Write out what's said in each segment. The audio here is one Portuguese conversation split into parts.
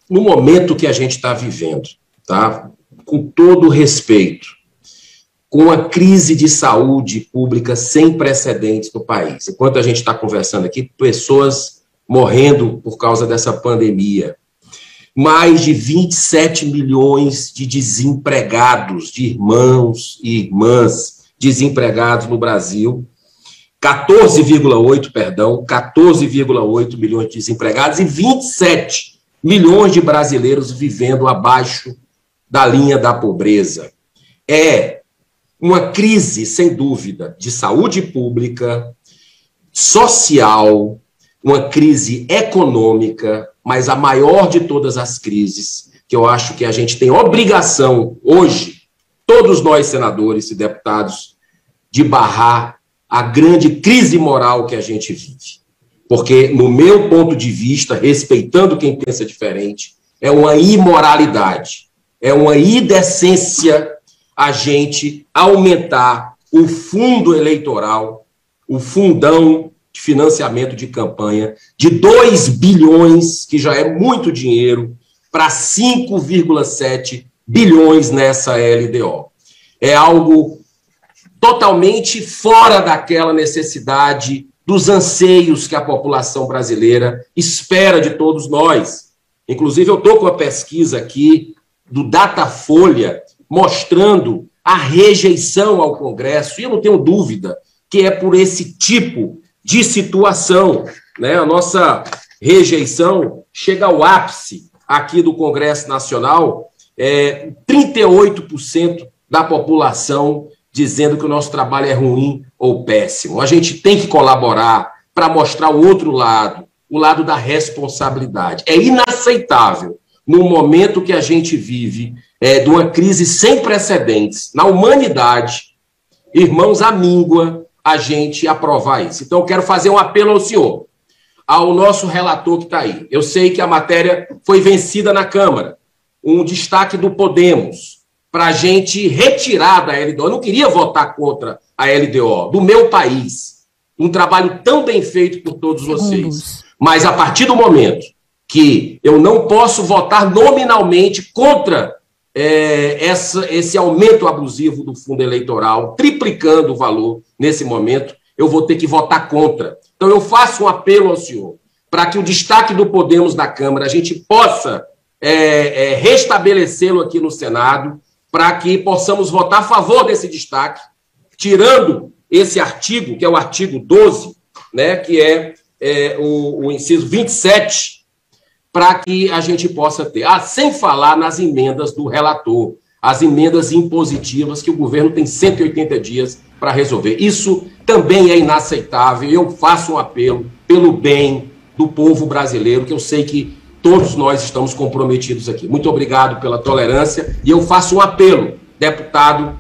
No momento que a gente está vivendo, tá? Com todo respeito, com a crise de saúde pública sem precedentes no país. Enquanto a gente está conversando aqui, pessoas morrendo por causa dessa pandemia. Mais de 27 milhões de desempregados, de irmãos e irmãs desempregados no Brasil. 14,8 milhões de desempregados e 27 milhões de brasileiros vivendo abaixo da linha da pobreza. É uma crise, sem dúvida, de saúde pública, social, uma crise econômica, mas a maior de todas as crises, que eu acho que a gente tem obrigação hoje, todos nós senadores e deputados, de barrar a grande crise moral que a gente vive. Porque, no meu ponto de vista, respeitando quem pensa diferente, é uma imoralidade, é uma indecência a gente aumentar o fundo eleitoral, o fundão de financiamento de campanha, de 2 bilhões, que já é muito dinheiro, para 5,7 bilhões nessa LDO. É algo totalmente fora daquela necessidade, dos anseios que a população brasileira espera de todos nós. Inclusive, eu estou com a pesquisa aqui do Datafolha, mostrando a rejeição ao Congresso, e eu não tenho dúvida que é por esse tipo de situação, né? A nossa rejeição chega ao ápice aqui do Congresso Nacional, 38% da população dizendo que o nosso trabalho é ruim ou péssimo. A gente tem que colaborar para mostrar o outro lado, o lado da responsabilidade. É inaceitável, no momento que a gente vive, de uma crise sem precedentes na humanidade, irmãos, à míngua, a gente aprovar isso. Então, eu quero fazer um apelo ao senhor, ao nosso relator que está aí. Eu sei que a matéria foi vencida na Câmara, um destaque do Podemos, para a gente retirar da LDO. Eu não queria votar contra a LDO, do meu país. Um trabalho tão bem feito por todos vocês. Mas a partir do momento que eu não posso votar nominalmente contra esse aumento abusivo do fundo eleitoral, triplicando o valor nesse momento, eu vou ter que votar contra. Então eu faço um apelo ao senhor, para que o destaque do Podemos na Câmara, a gente possa restabelecê-lo aqui no Senado, para que possamos votar a favor desse destaque, tirando esse artigo, que é o artigo 12, né, que é o inciso 27, para que a gente possa ter. Sem falar nas emendas do relator, as emendas impositivas que o governo tem 180 dias para resolver. Isso também é inaceitável. Eu faço um apelo pelo bem do povo brasileiro, que eu sei que todos nós estamos comprometidos aqui. Muito obrigado pela tolerância. E eu faço um apelo, deputado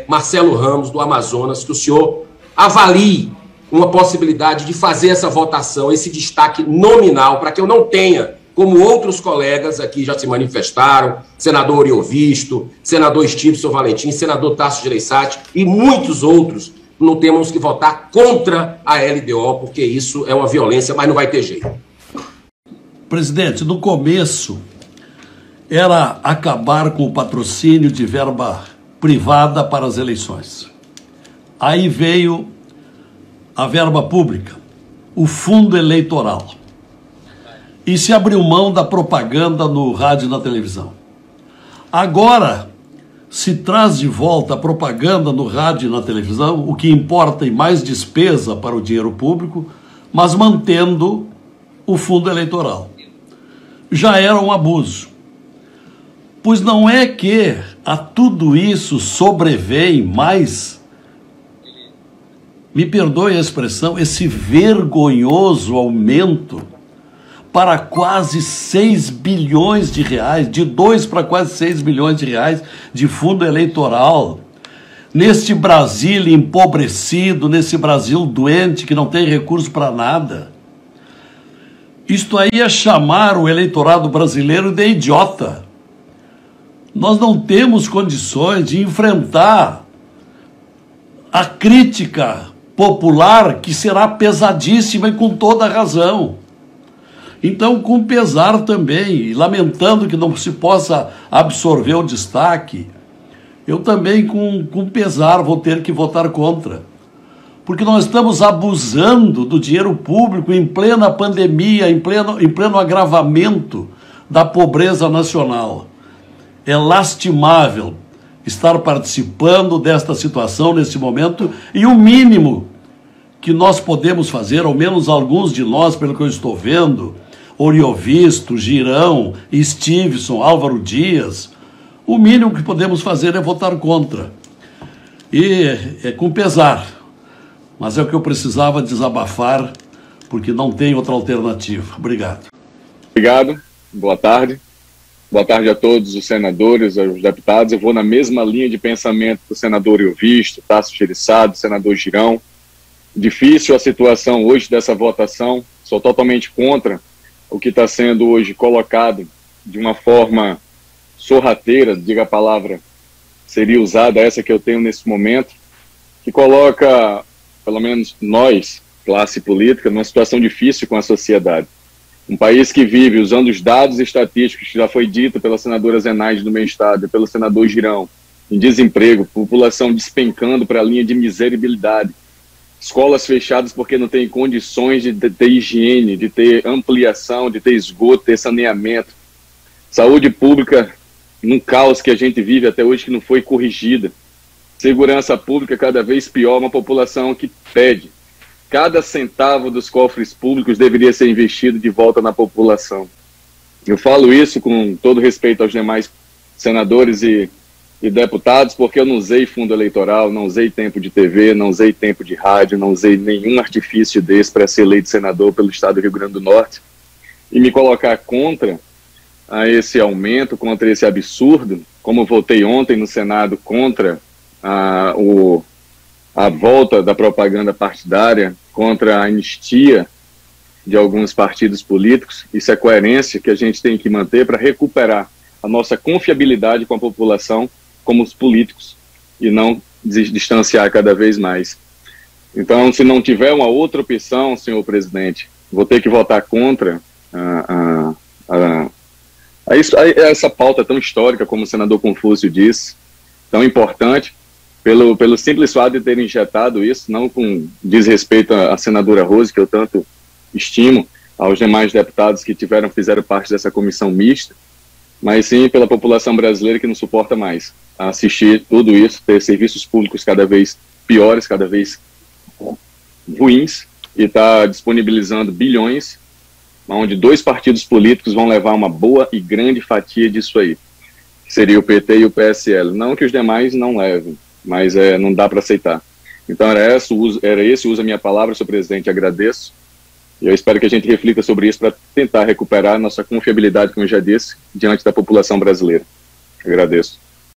Marcelo Ramos, do Amazonas, que o senhor avalie uma possibilidade de fazer essa votação, esse destaque nominal, para que eu não tenha, como outros colegas aqui já se manifestaram, senador Oriovisto, senador Estíbio Valentim, senador Tasso Gereissati e muitos outros, não temos que votar contra a LDO, porque isso é uma violência, mas não vai ter jeito. Presidente, no começo era acabar com o patrocínio de verba privada para as eleições. Aí veio a verba pública, o fundo eleitoral. E se abriu mão da propaganda no rádio e na televisão. Agora se traz de volta a propaganda no rádio e na televisão, o que importa e mais despesa para o dinheiro público, mas mantendo o fundo eleitoral. Já era um abuso. Pois não é que a tudo isso sobrevém mais, me perdoe a expressão, esse vergonhoso aumento para quase 6 bilhões de reais, de 2 para quase 6 bilhões de reais de fundo eleitoral, neste Brasil empobrecido, nesse Brasil doente que não tem recurso para nada. Isto aí é chamar o eleitorado brasileiro de idiota. Nós não temos condições de enfrentar a crítica popular, que será pesadíssima e com toda razão. Então, com pesar também, e lamentando que não se possa absorver o destaque, eu também, com pesar, vou ter que votar contra. Porque nós estamos abusando do dinheiro público em plena pandemia, em pleno agravamento da pobreza nacional. É lastimável estar participando desta situação nesse momento, e o mínimo que nós podemos fazer, ao menos alguns de nós, pelo que eu estou vendo, Oriovisto, Girão, Stevenson, Álvaro Dias, o mínimo que podemos fazer é votar contra. E é com pesar, mas é o que eu precisava desabafar, porque não tem outra alternativa. Obrigado. Obrigado, boa tarde. Boa tarde a todos os senadores, aos deputados. Eu vou na mesma linha de pensamento do senador Oriovisto, Tasso Gereissati, senador Girão. Difícil a situação hoje dessa votação, sou totalmente contra o que está sendo hoje colocado de uma forma sorrateira, diga a palavra, seria usada essa que eu tenho nesse momento, que coloca, pelo menos nós, classe política, numa situação difícil com a sociedade. Um país que vive usando os dados estatísticos que já foi dito pela senadora Zenaide do meu estado e pelo senador Girão, em desemprego, população despencando para a linha de miserabilidade, escolas fechadas porque não tem condições de ter higiene, de ter ampliação, de ter esgoto, ter saneamento, saúde pública num caos que a gente vive até hoje que não foi corrigida, segurança pública cada vez pior, uma população que pede. Cada centavo dos cofres públicos deveria ser investido de volta na população. Eu falo isso com todo respeito aos demais senadores e deputados, porque eu não usei fundo eleitoral, não usei tempo de TV, não usei tempo de rádio, não usei nenhum artifício desse para ser eleito senador pelo estado do Rio Grande do Norte. E me colocar contra a esse aumento, contra esse absurdo, como votei ontem no Senado contra a volta da propaganda partidária, contra a anistia de alguns partidos políticos. Isso é coerência que a gente tem que manter para recuperar a nossa confiabilidade com a população como os políticos e não distanciar cada vez mais. Então, se não tiver uma outra opção, senhor presidente, vou ter que votar contra essa pauta tão histórica, como o senador Confúcio disse, tão importante, pelo simples fato de terem injetado isso, não com desrespeito à senadora Rose, que eu tanto estimo, aos demais deputados que fizeram parte dessa comissão mista, mas sim pela população brasileira que não suporta mais assistir tudo isso, ter serviços públicos cada vez piores, cada vez ruins, e está disponibilizando bilhões, onde 2 partidos políticos vão levar uma boa e grande fatia disso aí, que seria o PT e o PSL. Não que os demais não levem, mas não dá para aceitar. Então era esse o uso da minha palavra, senhor presidente, agradeço, e eu espero que a gente reflita sobre isso para tentar recuperar nossa confiabilidade, como eu já disse, diante da população brasileira. Agradeço.